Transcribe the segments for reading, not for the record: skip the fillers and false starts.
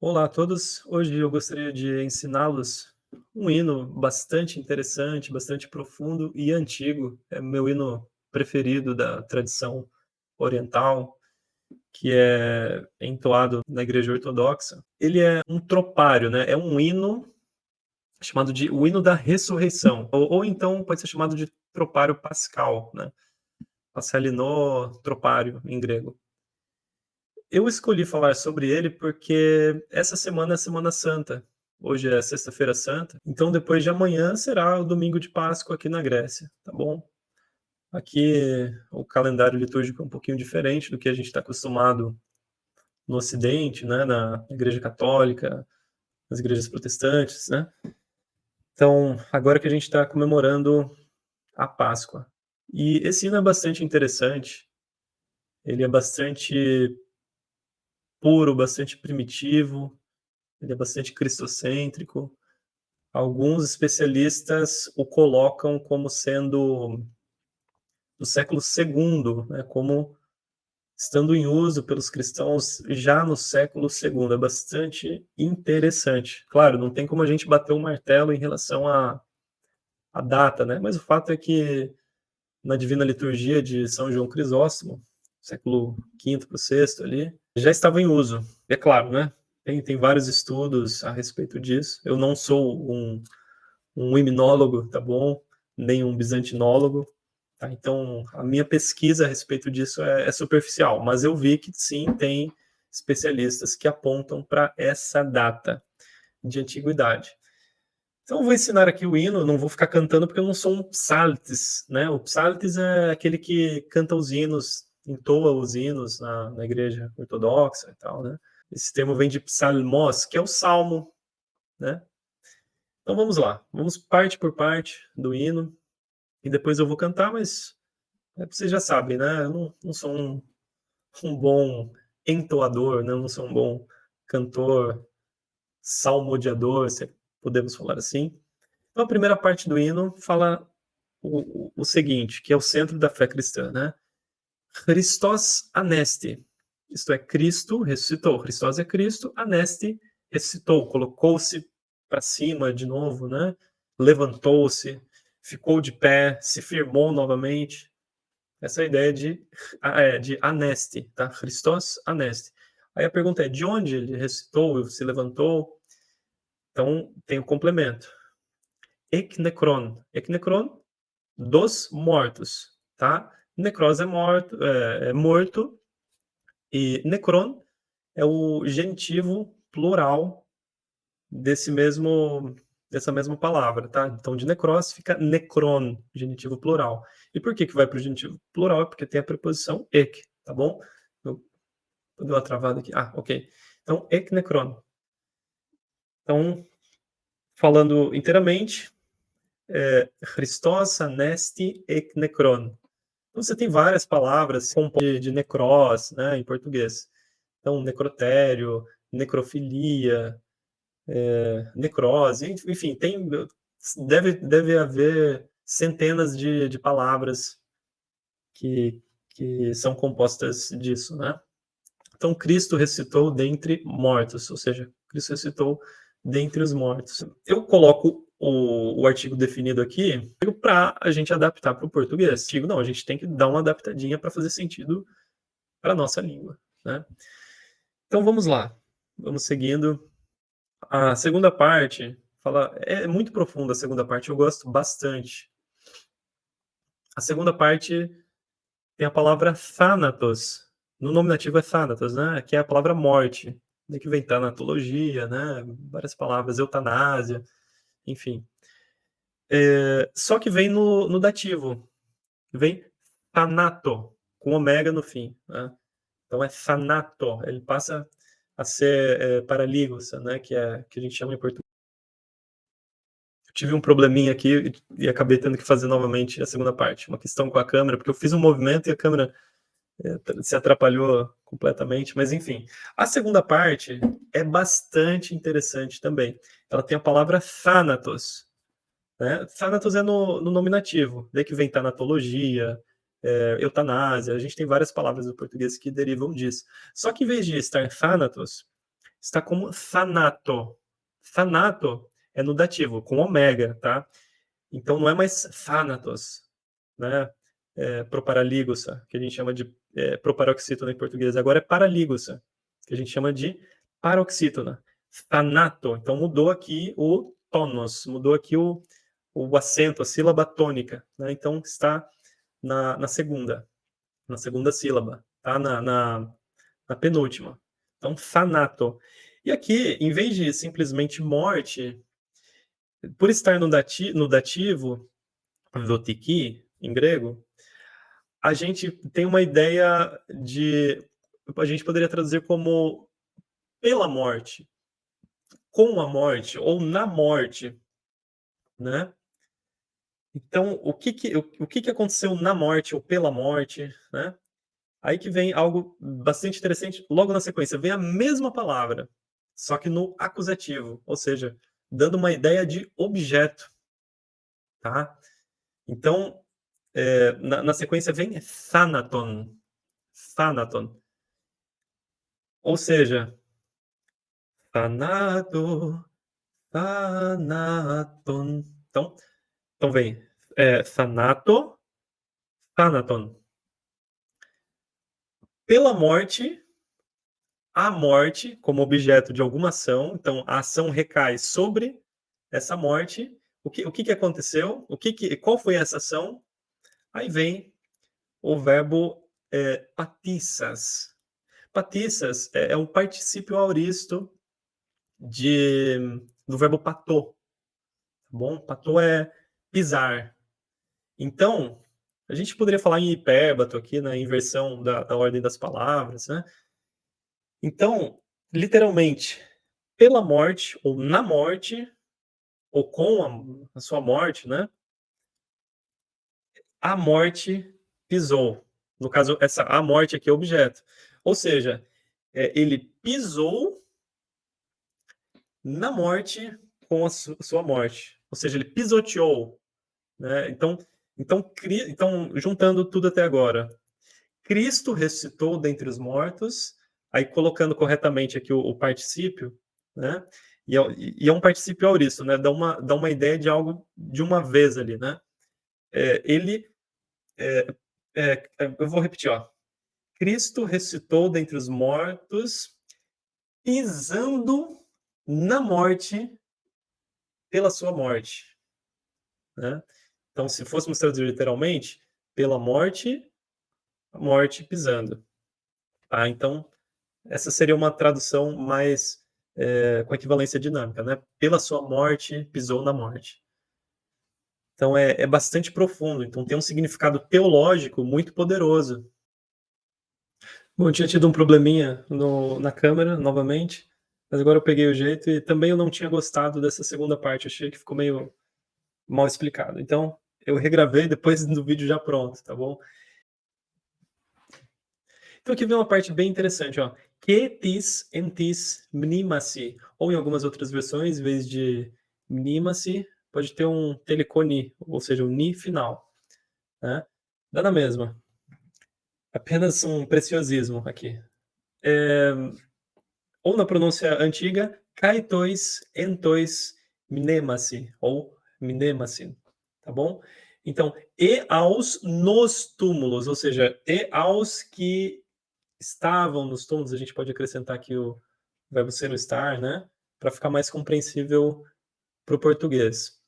Olá a todos. Hoje eu gostaria de ensiná-los um hino bastante interessante, bastante profundo e antigo. É meu hino preferido da tradição oriental, que é entoado na Igreja Ortodoxa. Ele é um tropário, né? É um hino chamado de o hino da ressurreição, ou então pode ser chamado de tropário pascal, né? Passalinô tropário em grego. Eu escolhi falar sobre ele porque essa semana é Semana Santa. Hoje é Sexta-feira Santa, então depois de amanhã será o domingo de Páscoa aqui na Grécia, tá bom? Aqui o calendário litúrgico é um pouquinho diferente do que a gente está acostumado no Ocidente, né, na Igreja Católica, nas igrejas protestantes, né? Então, agora que a gente está comemorando a Páscoa. E esse hino é bastante interessante, ele é bastante puro, bastante primitivo, ele é bastante cristocêntrico. Alguns especialistas o colocam como sendo do século II, né, como estando em uso pelos cristãos já no século II. É bastante interessante. Claro, não tem como a gente bater o martelo em relação à data, né? Mas o fato é que na Divina Liturgia de São João Crisóstomo, século V para o VI ali, já estava em uso. É claro, né? Tem vários estudos a respeito disso. Eu não sou um iminólogo, tá bom? Nem um bizantinólogo, tá? Então, a minha pesquisa a respeito disso é superficial, mas eu vi que sim, tem especialistas que apontam para essa data de antiguidade. Então, eu vou ensinar aqui o hino, não vou ficar cantando porque eu não sou um psaltes, né? O psaltes é aquele que canta os hinos, entoa os hinos na igreja ortodoxa e tal, né? Esse termo vem de psalmos, que é o salmo, né? Então vamos lá, vamos parte por parte do hino, e depois eu vou cantar, mas vocês já sabem, né? Eu não sou um bom entoador, né? Eu não sou um bom cantor, salmodiador, se podemos falar assim. Então a primeira parte do hino fala o seguinte, que é o centro da fé cristã, né? Christos anesti, isto é, Cristo ressuscitou. Christos é Cristo, anesti ressuscitou, colocou-se para cima de novo, né? Levantou-se, ficou de pé, se firmou novamente. Essa é a ideia de anesti, tá? Christos anesti. Aí a pergunta é, de onde ele ressuscitou, se levantou? Então, tem o complemento. Eknekron. Eknekron, dos mortos, tá? Necros é morto, e necron é o genitivo plural desse mesmo dessa mesma palavra, tá? Então, de necros fica necron, genitivo plural. E por que vai para o genitivo plural? É porque tem a preposição ek, tá bom? Eu, deu uma travada aqui. Ah, ok. Então, ek necron. Então, falando inteiramente, Christos anesti ek necron. Então, você tem várias palavras de necros, né, em português. Então, necrotério, necrofilia, necrose, enfim, deve haver centenas de palavras que são compostas disso, né? Então, Cristo ressuscitou dentre mortos, ou seja, Cristo ressuscitou dentre os mortos. Eu coloco o artigo definido aqui para a gente adaptar para o português. Digo, não, a gente tem que dar uma adaptadinha para fazer sentido para a nossa língua, né? Então, vamos lá. Vamos seguindo. A segunda parte fala, é muito profunda a segunda parte, eu gosto bastante. A segunda parte tem a palavra thanatos. No nominativo é thanatos, né? Que é a palavra morte. Daí que vem tanatologia, né? Várias palavras, eutanásia, enfim. Só que vem no dativo. Vem thanato, com ômega no fim, né? Então é thanato. Ele passa a ser paralígosa, né? Que a gente chama em português. Tive um probleminha aqui e acabei tendo que fazer novamente a segunda parte. Uma questão com a câmera, porque eu fiz um movimento e a câmera se atrapalhou completamente, mas enfim. A segunda parte é bastante interessante também. Ela tem a palavra thanatos, né? Thanatos é no nominativo, daí que vem tanatologia, eutanásia, a gente tem várias palavras do português que derivam disso. Só que em vez de estar thanatos, está como thanato. Thanato é no dativo, com ômega, tá? Então não é mais thanatos, né? Proparalígusa, que a gente chama de proparoxítona em português. Agora é paralígusa, que a gente chama de paroxítona. Thanato. Então mudou aqui o tônus, mudou aqui o acento, a sílaba tônica, né? Então está na segunda sílaba, tá? Na penúltima. Então, thanato. E aqui, em vez de simplesmente morte, por estar no dativo, dotiki, em grego, a gente tem uma ideia de... A gente poderia traduzir como pela morte, com a morte, ou na morte, né? Então, o que aconteceu na morte ou pela morte, né? Aí que vem algo bastante interessante, logo na sequência, vem a mesma palavra, só que no acusativo, ou seja, dando uma ideia de objeto, tá? Então, na sequência vem thanaton, thanaton, ou seja, thanato, thanaton. Então vem thanato, thanaton. Pela morte, a morte como objeto de alguma ação, então a ação recai sobre essa morte. O que aconteceu? Qual foi essa ação? Aí vem o verbo patissas. Patissas é um particípio auristo do verbo patô. Tá bom? Patô é pisar. Então, a gente poderia falar em hipérbato aqui, na inversão da ordem das palavras, né? Então, literalmente, pela morte, ou na morte, ou com a sua morte, né? A morte pisou. No caso, a morte aqui é objeto. Ou seja, ele pisou na morte com a sua morte. Ou seja, ele pisoteou. Né? Então, juntando tudo até agora, Cristo ressuscitou dentre os mortos, aí colocando corretamente aqui o particípio, né? E é um particípio auristo, né? Dá uma ideia de algo de uma vez ali, né? Ele, eu vou repetir, ó. Cristo ressuscitou dentre os mortos, pisando na morte pela sua morte, né? Então, se fôssemos traduzir literalmente, pela morte, a morte pisando. Tá? Então, essa seria uma tradução mais com equivalência dinâmica, né? Pela sua morte, pisou na morte. Então, é bastante profundo. Então, tem um significado teológico muito poderoso. Bom, eu tinha tido um probleminha na câmera, novamente, mas agora eu peguei o jeito e também eu não tinha gostado dessa segunda parte. Achei que ficou meio mal explicado. Então, eu regravei depois do vídeo já pronto, tá bom? Então aqui vem uma parte bem interessante, ó. Ketis entis mnimasi. Ou em algumas outras versões, em vez de mnimasi, pode ter um teleconi, ou seja, um ni final. Né? Dá na mesma. Apenas um preciosismo aqui. Ou na pronúncia antiga, kaitois entois mnemasi, ou mnemasi, tá bom? Então, e aos nos túmulos, ou seja, e aos que estavam nos túmulos, a gente pode acrescentar aqui o verbo ser o estar, né? Para ficar mais compreensível para o português.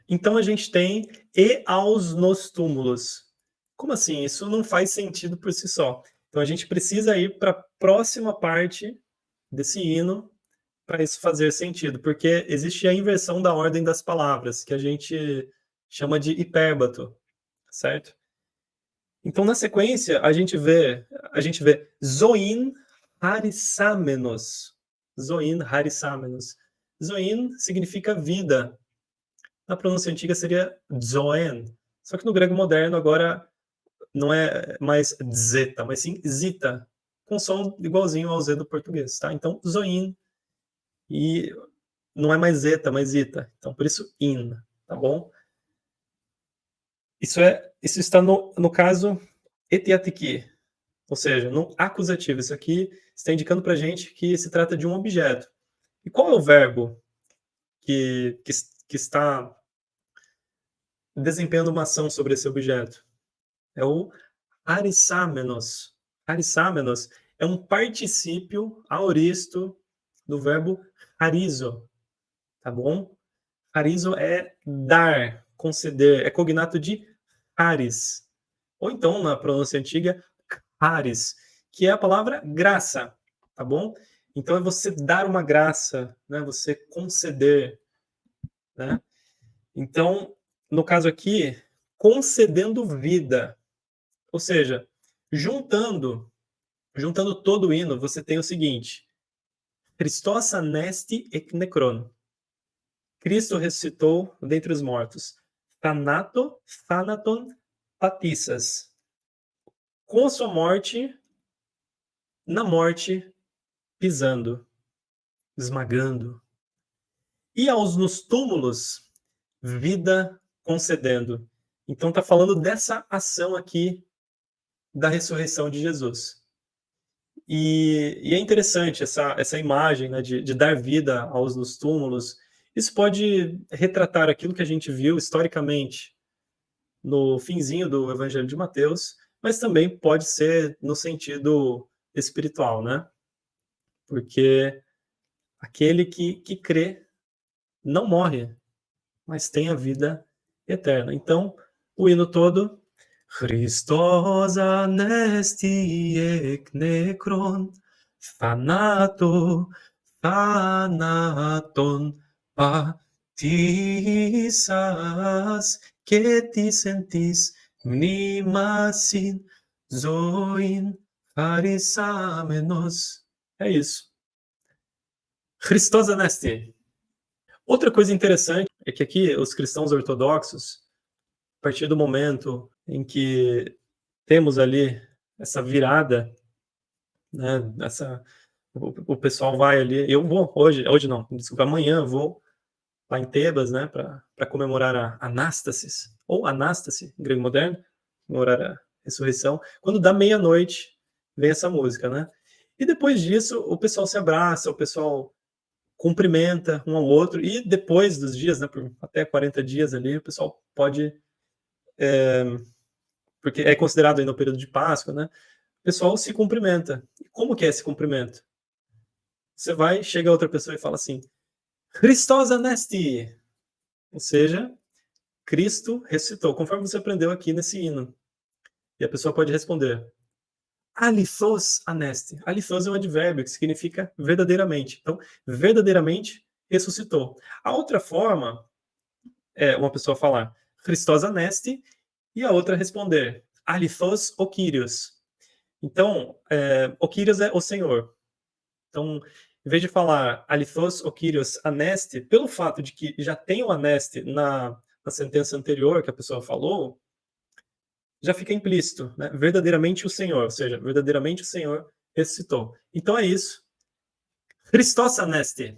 Então a gente tem e aos nos túmulos. Como assim? Isso não faz sentido por si só. Então a gente precisa ir para a próxima parte desse hino para isso fazer sentido, porque existe a inversão da ordem das palavras, que a gente chama de hipérbato, certo? Então, na sequência, a gente vê zoin harissamenos. Zoin harissamenos. Zoin significa vida. Na pronúncia antiga seria zoen. Só que no grego moderno agora não é mais zeta, mas sim zita, com som igualzinho ao z do português, tá? Então, zoin, e não é mais zeta, mas ita. Então, por isso, in, tá bom? Isso está no caso etiatiki, ou seja, não acusativo. Isso aqui está indicando para a gente que se trata de um objeto. E qual é o verbo que está desempenhando uma ação sobre esse objeto? É o arissámenos. Arissámenos é um particípio aoristo do verbo harizo, tá bom? Harizo é dar, conceder, é cognato de haris. Ou então, na pronúncia antiga, haris, que é a palavra graça, tá bom? Então é você dar uma graça, né? Você conceder, né? Então, no caso aqui, concedendo vida, ou seja, juntando todo o hino, você tem o seguinte: Christos anesti ek necron. Cristo ressuscitou dentre os mortos. Thanato, thanaton, patissas. Com a sua morte, na morte, pisando, esmagando. E aos nos túmulos, vida concedendo. Então está falando dessa ação aqui da ressurreição de Jesus. E é interessante essa imagem, né, de dar vida aos nos túmulos. Isso pode retratar aquilo que a gente viu historicamente no finzinho do Evangelho de Mateus, mas também pode ser no sentido espiritual, né? Porque aquele que crê não morre, mas tem a vida eterna. Então, o hino todo, Christos anesti ek necron, thanato, thanaton, patissas, que ti sentis mnimasin, zoin, harisamenos. É isso. Christos anesti. Outra coisa interessante é que aqui os cristãos ortodoxos, a partir do momento em que temos ali essa virada, né, o pessoal vai ali, eu vou hoje não, desculpa, amanhã eu vou lá em Tebas, né, para comemorar a Anástasis, ou Anastase, em grego moderno, comemorar a ressurreição. Quando dá meia-noite, vem essa música, né? E depois disso, o pessoal se abraça, o pessoal cumprimenta um ao outro, e depois dos dias, né, por até 40 dias ali, o pessoal pode, porque é considerado ainda o período de Páscoa, né, o pessoal se cumprimenta. E como que é esse cumprimento? Você vai, chega a outra pessoa e fala assim, Christos anesti, ou seja, Cristo ressuscitou, conforme você aprendeu aqui nesse hino. E a pessoa pode responder, alithos anesti. Alithos é um advérbio que significa verdadeiramente. Então, verdadeiramente ressuscitou. A outra forma é uma pessoa falar Christos anesti e a outra responder alithos o Kyrios. Então, o Kyrios é o Senhor. Então, em vez de falar alithos o Kyrios anesti, pelo fato de que já tem o anesti na sentença anterior que a pessoa falou, já fica implícito, né? Verdadeiramente o Senhor, ou seja, verdadeiramente o Senhor ressuscitou. Então é isso. Christos anesti.